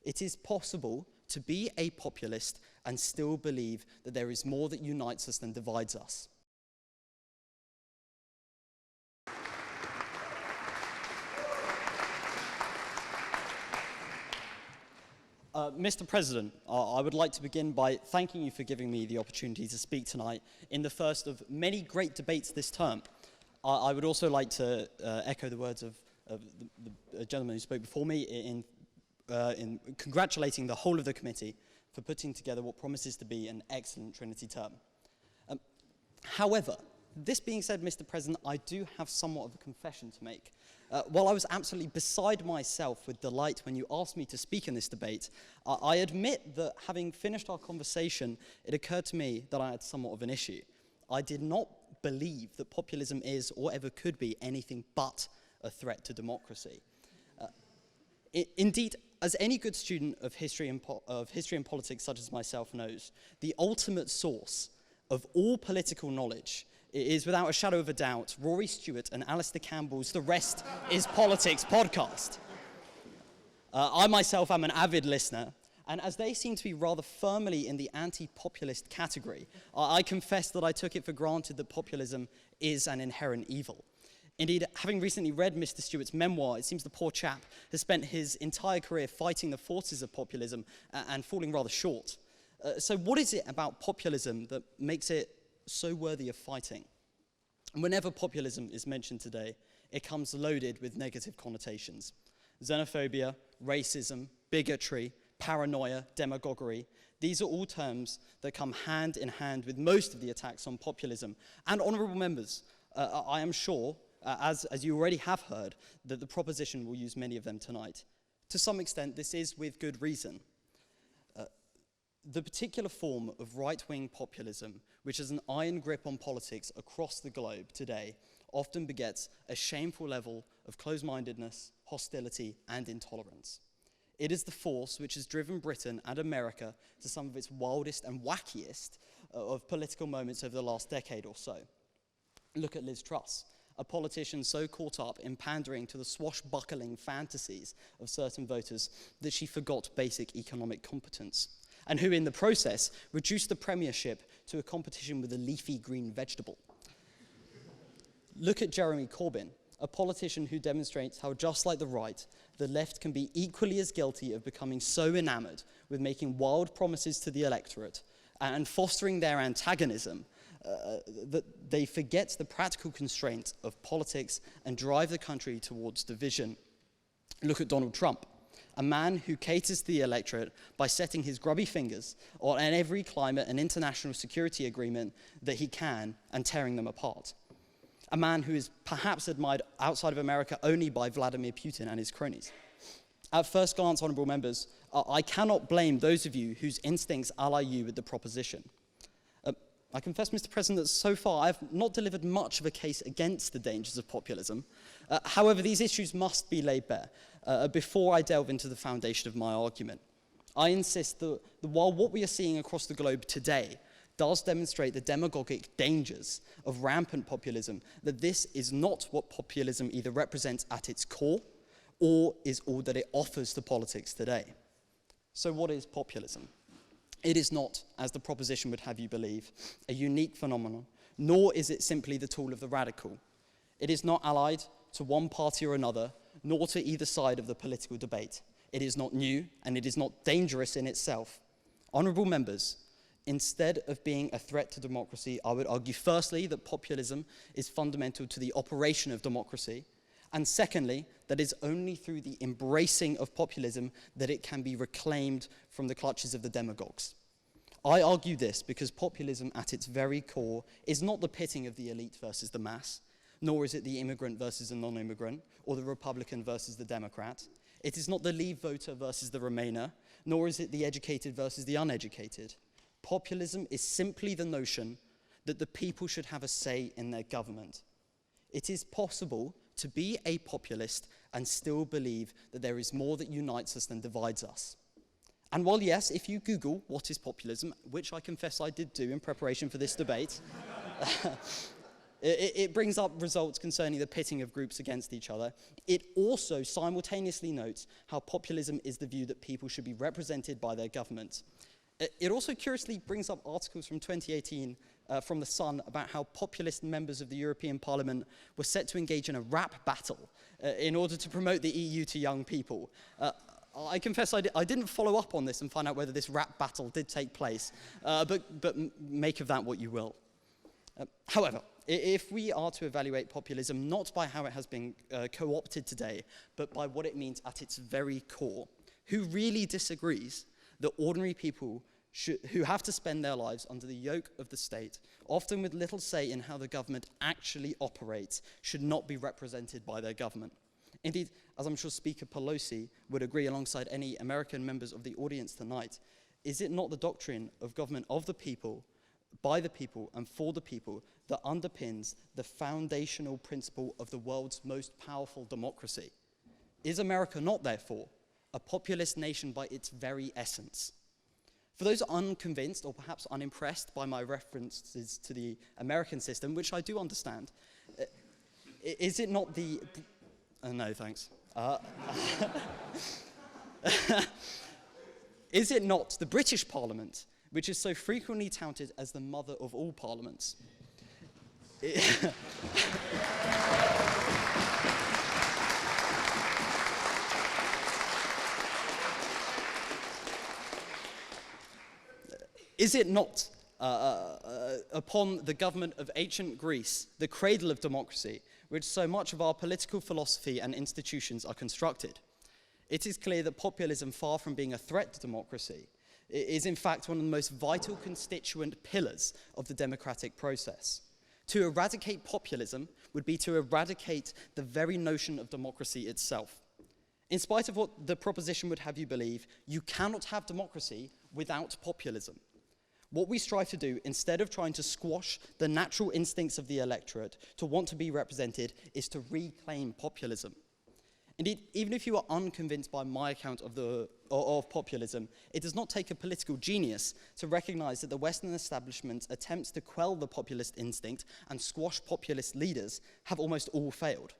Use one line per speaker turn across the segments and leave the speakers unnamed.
It is possible to be a populist and still believe that there is more that unites us than divides us. Mr. President, I would like to begin by thanking you for giving me the opportunity to speak tonight in the first of many great debates this term. I would also like to echo the words of the gentleman who spoke before me in congratulating the whole of the committee for putting together what promises to be an excellent Trinity term. However, this being said, Mr. President, I do have somewhat of a confession to make. While I was absolutely beside myself with delight when you asked me to speak in this debate, I admit that having finished our conversation, it occurred to me that I had somewhat of an issue. I did not believe that populism is, or ever could be, anything but a threat to democracy. Indeed, as any good student of history and politics such as myself knows, the ultimate source of all political knowledge is, without a shadow of a doubt, Rory Stewart and Alistair Campbell's The Rest is Politics podcast. I myself am an avid listener, and as they seem to be rather firmly in the anti-populist category, I confess that I took it for granted that populism is an inherent evil. Indeed, having recently read Mr. Stewart's memoir, it seems the poor chap has spent his entire career fighting the forces of populism and falling rather short. So what is it about populism that makes it so worthy of fighting? Whenever populism is mentioned today, it comes loaded with negative connotations. Xenophobia, racism, bigotry, paranoia, demagoguery, these are all terms that come hand in hand with most of the attacks on populism. And honourable members, I am sure, as you already have heard, that the proposition will use many of them tonight. To some extent, this is with good reason. The particular form of right-wing populism, which has an iron grip on politics across the globe today, often begets a shameful level of closed-mindedness, hostility, and intolerance. It is the force which has driven Britain and America to some of its wildest and wackiest of political moments over the last decade or so. Look at Liz Truss, a politician so caught up in pandering to the swashbuckling fantasies of certain voters that she forgot basic economic competence, and who in the process reduced the premiership to a competition with a leafy green vegetable. Look at Jeremy Corbyn, a politician who demonstrates how, just like the right, the left can be equally as guilty of becoming so enamoured with making wild promises to the electorate and fostering their antagonism that they forget the practical constraints of politics and drive the country towards division. Look at Donald Trump, a man who caters to the electorate by setting his grubby fingers on every climate and international security agreement that he can and tearing them apart. A man who is perhaps admired outside of America only by Vladimir Putin and his cronies. At first glance, honourable members, I cannot blame those of you whose instincts ally you with the proposition. I confess, Mr. President, that so far I have not delivered much of a case against the dangers of populism. However, these issues must be laid bare before I delve into the foundation of my argument. I insist that while what we are seeing across the globe today does demonstrate the demagogic dangers of rampant populism, that this is not what populism either represents at its core or is all that it offers to politics today. So what is populism? It is not, as the proposition would have you believe, a unique phenomenon, nor is it simply the tool of the radical. It is not allied to one party or another, nor to either side of the political debate. It is not new, and it is not dangerous in itself. Honourable members, instead of being a threat to democracy, I would argue firstly that populism is fundamental to the operation of democracy, and secondly, that it's only through the embracing of populism that it can be reclaimed from the clutches of the demagogues. I argue this because populism at its very core is not the pitting of the elite versus the mass, nor is it the immigrant versus the non-immigrant, or the Republican versus the Democrat. It is not the Leave voter versus the Remainer, nor is it the educated versus the uneducated. Populism is simply the notion that the people should have a say in their government. It is possible to be a populist and still believe that there is more that unites us than divides us. And while yes, if you Google what is populism, which I confess I did do in preparation for this debate, It brings up results concerning the pitting of groups against each other. It also simultaneously notes how populism is the view that people should be represented by their government. It also curiously brings up articles from 2018 from The Sun about how populist members of the European Parliament were set to engage in a rap battle in order to promote the EU to young people. I confess I didn't follow up on this and find out whether this rap battle did take place, but make of that what you will. However, if we are to evaluate populism not by how it has been co-opted today, but by what it means at its very core, who really disagrees that ordinary people who have to spend their lives under the yoke of the state, often with little say in how the government actually operates, should not be represented by their government? Indeed, as I'm sure Speaker Pelosi would agree alongside any American members of the audience tonight, is it not the doctrine of government of the people, by the people, and for the people that underpins the foundational principle of the world's most powerful democracy? Is America not, therefore, a populist nation by its very essence? For those unconvinced or perhaps unimpressed by my references to the American system, which I do understand, is it not the... no, thanks. Is it not the British Parliament, which is so frequently touted as the mother of all parliaments? Is it not upon the government of ancient Greece, the cradle of democracy, which so much of our political philosophy and institutions are constructed? It is clear that populism, far from being a threat to democracy, is in fact one of the most vital constituent pillars of the democratic process. To eradicate populism would be to eradicate the very notion of democracy itself. In spite of what the proposition would have you believe, you cannot have democracy without populism. What we strive to do, instead of trying to squash the natural instincts of the electorate to want to be represented, is to reclaim populism. Indeed, even if you are unconvinced by my account of populism, it does not take a political genius to recognize that the Western establishment's attempts to quell the populist instinct and squash populist leaders have almost all failed.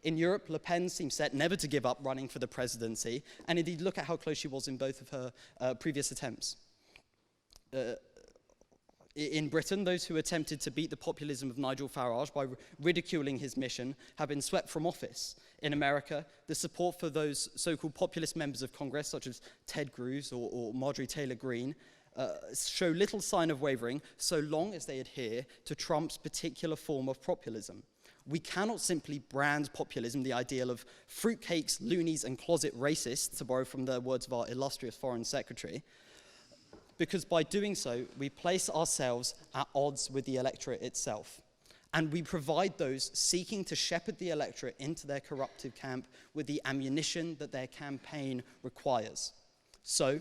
In Europe, Le Pen seems set never to give up running for the presidency, and indeed look at how close she was in both of her previous attempts. In Britain, those who attempted to beat the populism of Nigel Farage by ridiculing his mission have been swept from office. In America, the support for those so-called populist members of Congress, such as Ted Cruz or Marjorie Taylor Greene, show little sign of wavering so long as they adhere to Trump's particular form of populism. We cannot simply brand populism the ideal of fruitcakes, loonies, and closet racists, to borrow from the words of our illustrious Foreign Secretary, because by doing so, we place ourselves at odds with the electorate itself. And we provide those seeking to shepherd the electorate into their corruptive camp with the ammunition that their campaign requires. So,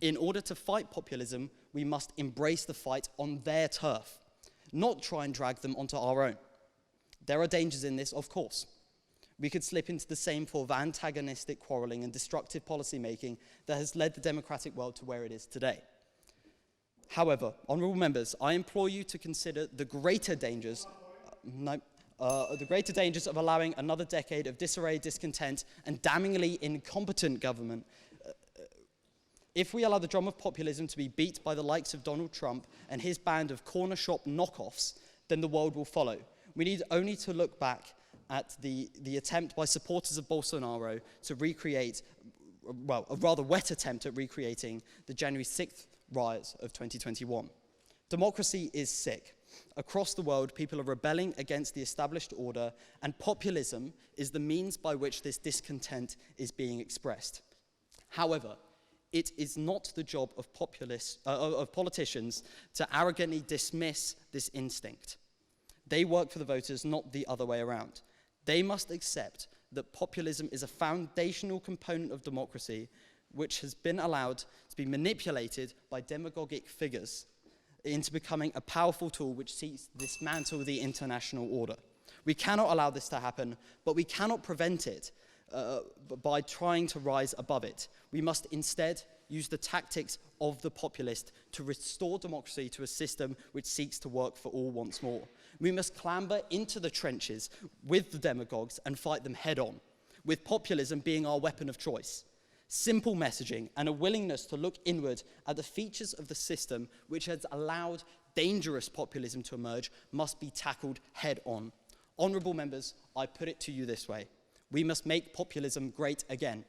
in order to fight populism, we must embrace the fight on their turf, not try and drag them onto our own. There are dangers in this, of course. We could slip into the same form of antagonistic quarreling and destructive policymaking that has led the democratic world to where it is today. However, honourable members, I implore you to consider the greater dangers of allowing another decade of disarray, discontent, and damningly incompetent government. If we allow the drum of populism to be beat by the likes of Donald Trump and his band of corner shop knockoffs, then the world will follow. We need only to look back at the attempt by supporters of Bolsonaro to recreate, well, a rather wet attempt at recreating the January 6th riots of 2021. Democracy is sick. Across the world, people are rebelling against the established order, and populism is the means by which this discontent is being expressed. However, it is not the job of politicians to arrogantly dismiss this instinct. They work for the voters, not the other way around. They must accept that populism is a foundational component of democracy which has been allowed to be manipulated by demagogic figures into becoming a powerful tool which seeks to dismantle the international order. We cannot allow this to happen, but we cannot prevent it by trying to rise above it. We must instead use the tactics of the populist to restore democracy to a system which seeks to work for all once more. We must clamber into the trenches with the demagogues and fight them head on, with populism being our weapon of choice. Simple messaging and a willingness to look inward at the features of the system which has allowed dangerous populism to emerge must be tackled head on. Honourable members, I put it to you this way: we must make populism great again.